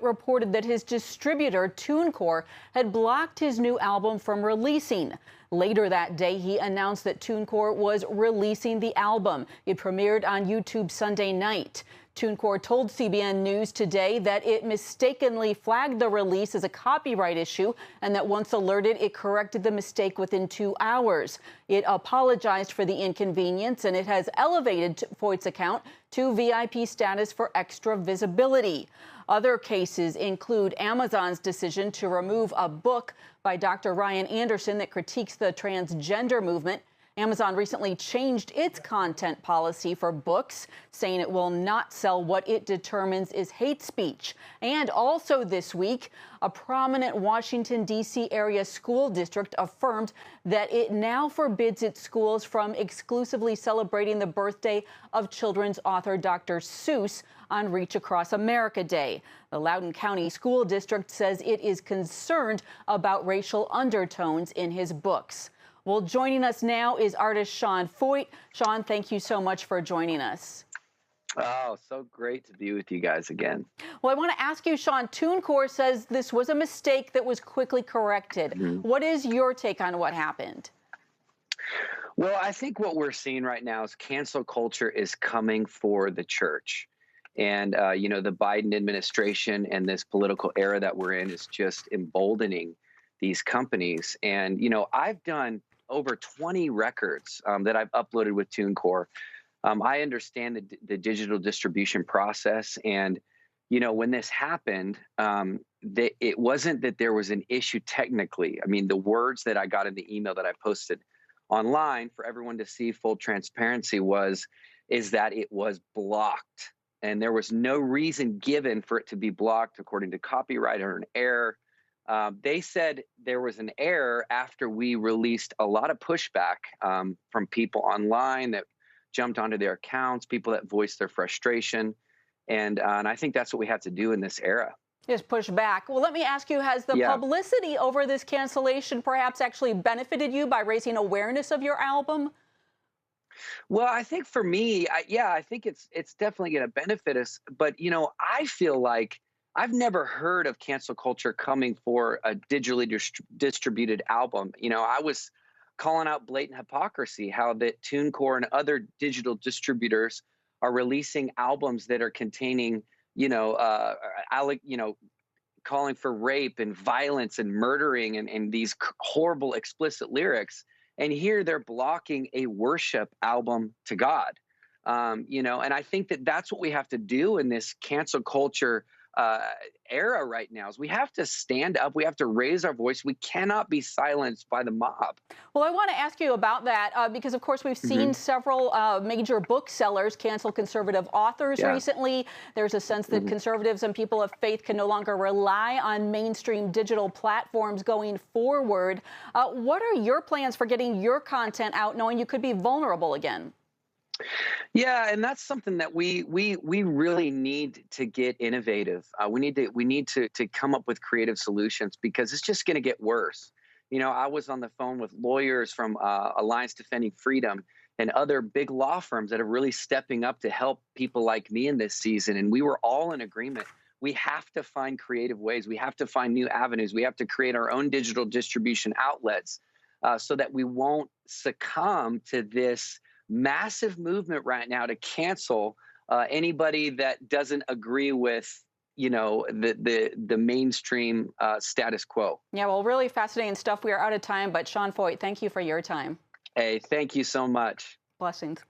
Reported that his distributor, Tunecore, had blocked his new album from releasing. Later that day, he announced that Tunecore was releasing the album. It premiered on YouTube Sunday night. Tunecore told CBN News today that it mistakenly flagged the release as a copyright issue and that once alerted, it corrected the mistake within 2 hours. It apologized for the inconvenience and it has elevated Feucht's account to VIP status for extra visibility. Other cases include Amazon's decision to remove a book by Dr. Ryan Anderson that critiques the transgender movement. Amazon recently changed its content policy for books, saying it will not sell what it determines is hate speech. And also this week, a prominent Washington, D.C. area school district affirmed that it now forbids its schools from exclusively celebrating the birthday of children's author Dr. Seuss on Reach Across America Day. The Loudoun County School District says it is concerned about racial undertones in his books. Well, joining us now is artist Sean Feucht. Sean, thank you so much for joining us. Oh, so great to be with you guys again. Well, I want to ask you, Sean, Tunecore says this was a mistake that was quickly corrected. What is your take on what happened? Well, I think what we're seeing right now is cancel culture is coming for the church. And, the Biden administration and this political era that we're in is just emboldening these companies. And, I've done over 20 records that I've uploaded with Tunecore. I understand the digital distribution process. And, when this happened, it wasn't that there was an issue technically. I mean, the words that I got in the email that I posted online for everyone to see, full transparency, is that it was blocked. And there was no reason given for it to be blocked according to copyright or an error. They said there was an error after we released a lot of pushback from people online that jumped onto their accounts, people that voiced their frustration. And I think that's what we have to do in this era. Just push back. Well, let me ask you, has the publicity over this cancellation perhaps actually benefited you by raising awareness of your album? Well, I think for me, I think it's definitely going to benefit us. But, I feel like I've never heard of cancel culture coming for a digitally distributed album. I was calling out blatant hypocrisy, how that Tunecore and other digital distributors are releasing albums that are containing, calling for rape and violence and murdering and these horrible explicit lyrics. And here they're blocking a worship album to God. And I think that that's what we have to do in this cancel culture era right now is we have to stand up. We have to raise our voice. We cannot be silenced by the mob. Well, I want to ask you about that because, of course, we've seen several major booksellers cancel conservative authors recently. There's a sense that conservatives and people of faith can no longer rely on mainstream digital platforms going forward. What are your plans for getting your content out, knowing you could be vulnerable again? Yeah, and that's something that we really need to get innovative. We need to come up with creative solutions because it's just going to get worse. I was on the phone with lawyers from Alliance Defending Freedom and other big law firms that are really stepping up to help people like me in this season, and we were all in agreement. We have to find creative ways. We have to find new avenues. We have to create our own digital distribution outlets so that we won't succumb to this massive movement right now to cancel anybody that doesn't agree with, the mainstream status quo. Yeah, well, really fascinating stuff. We are out of time, but Sean Feucht, thank you for your time. Hey, thank you so much. Blessings.